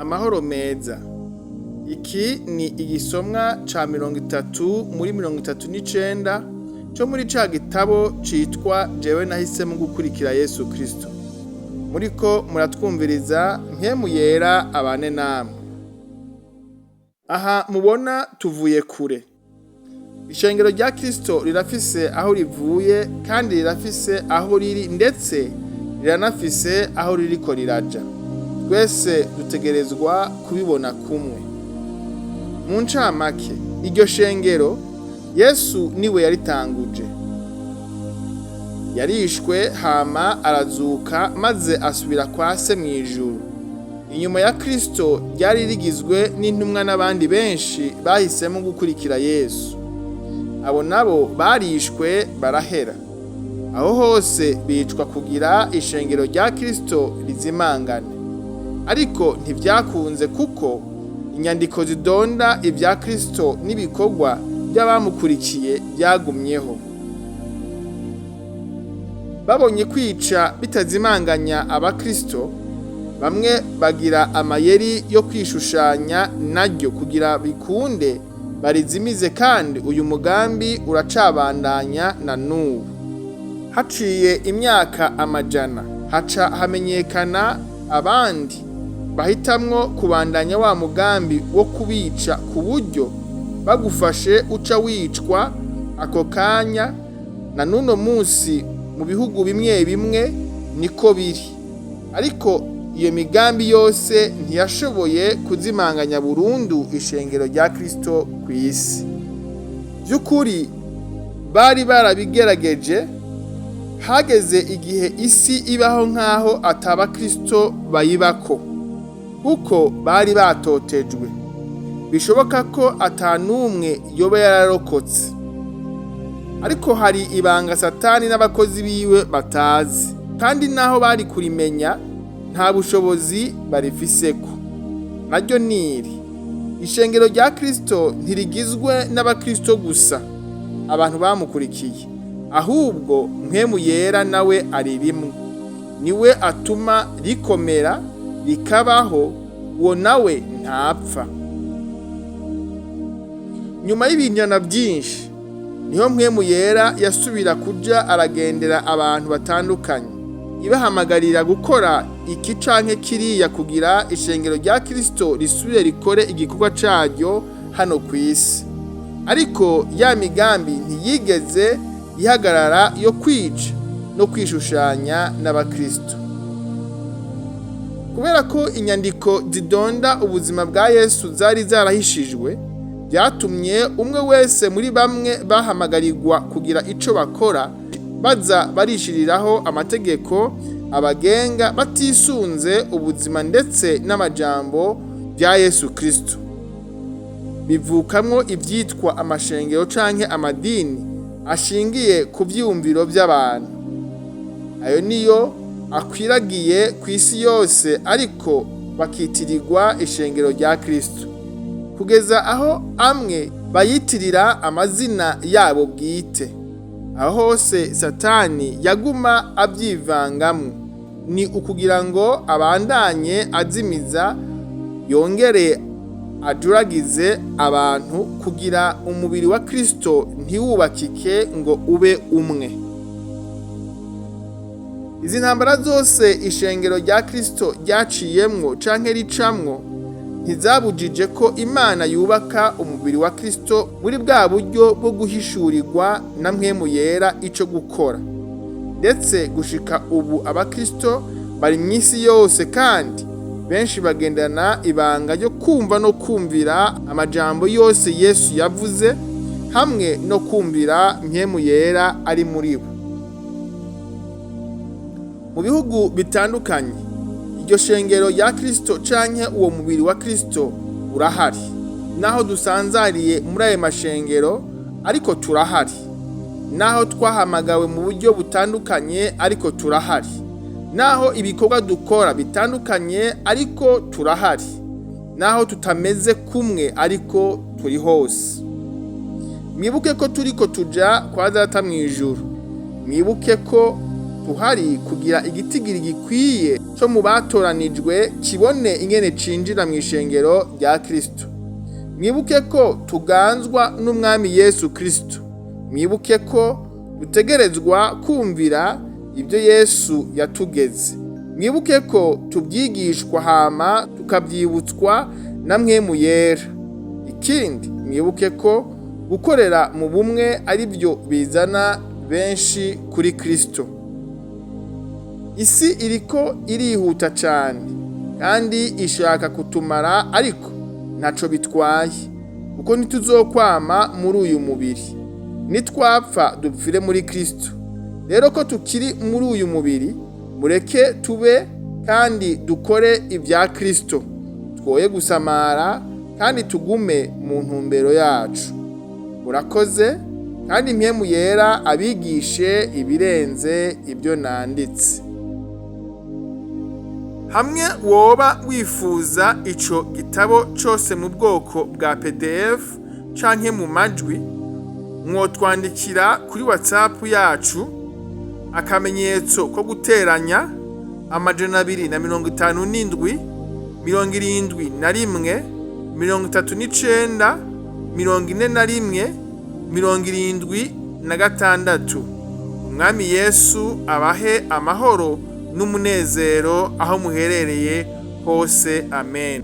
Amahoro meza. Iki ni igisomwa ca 30 muri 39 cyo muri ca gitabo citwa JEWE nahisemwo gukurikira Yesu KRISTO. Muriko muratwumviriza mpemu yera abane namwe. Aha mubona tuvuye kure. Ishengero rya KRISTO rirafise aho rivuye kandi rirafise aho riri ndetse riranafise aho ririko riraja. Twese dutegerezwa kubibona kumwe. Mu ncamake, iryo shengero Yesu niwe yaritanguje. Yarishwe hama arazuka maze asubira kwa se mw'ijuru. Inyuma ya KRISTO ryari rigizwe n'intumwa n'abandi benshi bahisemo gukurikira Yesu. Abo nabo barishwe barahera. Aho hose bicwa kugira ishengero rya KRISTO rizimangane. Ariko ntivyakunze kuko inyandiko zidonda ibya KRISTO n'ibikorwa by'abamukurikiye byagumyeho. Babonye kwica bitazimanganya abakristo, bamwe bagira amayeri yo kwishushanya naryo kugira bikunde barizimize, kandi uyu mugambi uracabandanya na n'ubu. Haciye imyaka amajana haca hamenyekana abandi bahitamwo kubandanya wa mugambi wo kubica ku buryo bagufashe uca wicwa ako kanya. Na nuno munsi mu bihugu bimwe bimwe niko biri, ariko iyo migambi yose ntiyashoboye kuzimanganya burundu ishengero rya KRISTO kw'isi. By'ukuri bari barabigerageje, hageze igihe isi ibaho nk'aho ataba KRISTO bayibako, kuko bari batotejwe. Bishoboka ko atanumwe yoba yararokotse, ariko hari ibanga Satani n'abakozi biwe batazi, kandi naho bari kurimenya nta bushobozi barifiseko. Naryo niri ishengero rya KRISTO ntirigizwe n'abakristo gusa, abantu bamukurikiye, ahubwo mpemu yera nawe ari rimwe. Niwe atuma rikomera rikabaho, uwo nawe ntapfa. Nyuma y'ibinyana byinshi niho mpemu yera yasubira kuja aragendera abantu batandukanye, ibahamagarira gukora iki canke kiriya kugira ishengero rya KRISTO risubire rikore igikorwa caryo hano kw'isi. Ariko ya migambi ntiyigeze ihagarara yo kwica no kwishushanya n'abakristo. Kubera ko inyandiko zidonda ubuzima bwa Yesu zari zarahishijwe, byatumye umwe wese muri bamwe bahamagarirwa kugira ico bakora, baza barishiriraho amategeko abagenga batisunze ubuzima ndetse n'amajambo bya Yesu KRISTO. Bivukamwo ivyitwa amashengero canke amadini ashingiye ku vyumviro by'abantu. Ayo niyo akwiragiye kw'isi yose, ariko bakitirirwa ishengero rya KRISTO, kugeza aho amwe bayitirira amazina yabo bwite. Aho hose Satani yaguma avyivangamwo, ni ukugira ngo abandanye azimiza, yongere ajuragize abantu kugira umubiri wa KRISTO ntiwubakike ngo ube umwe. Izi ntambara zose ishengero rya KRISTO ryaciyemwo canke ricamwo ntizabujije ko Imana yubaka umubiri wa KRISTO muri bwa buryo bwo guhishurirwa na mpemu yera ico gukora. Ndetse gushika ubu abakristo bari mw'isi yose, kandi benshi bagendana ibanga ryo kumva no kumvira amajambo yose Yesu yavuze, hamwe no kumvira mpemu yera ari muri bo. Mu bihugu bitandukanye iryo shengero rya KRISTO canke uwo mubiri wa KRISTO urahari. Naho dusanzariye muri ayo mashengero, ariko turahari. Naho twahamagawe mu buryo butandukanye, ariko turahari. Naho ibikorwa dukora bitandukanye, ariko turahari. Naho tutameze kumwe, ariko turi hose. Mwibuke ko turiko tuja kwa Data mw'ijuru. Mwibuke ko kuhari kugira igitigiri gikwiye cyo mu batoranijwe kibone ingene cinjira mu ishengero rya Kristo. Mwibuke ko tuganzwa n'umwami Yesu Kristo. Mwibuke ko dutegerezwa kumvira ibyo Yesu yatugeze. Mwibuke ko tubyigishwa hama tukabyibutswa na Mwemu Yera. Ikindi mwibuke ko gukorera mu bumwe ari byo bizana benshi kuri Kristo. Isi iriko irihuta cyane kandi ishaka kutumara, ariko ntaco bitwaye kuko ntituzokwama muri uyu mubiri. Nitwapfa dupfire muri Kristo. Rero ko tukiri muri uyu mubiri, mureke tube kandi dukore ibya Kristo, twoye gusamara kandi tugume mu ntumbero yacu. Murakoze kandi Mpwemu Yera abigishe ibirenze ibyo nanditse. Hamwe woba wifuza ico gitabo cyose mu bwoko bwa PDF canke mu majwi, mwotwandikira kuri WhatsApp yacu akamenyetso ko guteranya 257 71 39 41 76. Umwami Yesu abahe amahoro n'umunezero aho muherereye hose. Amen.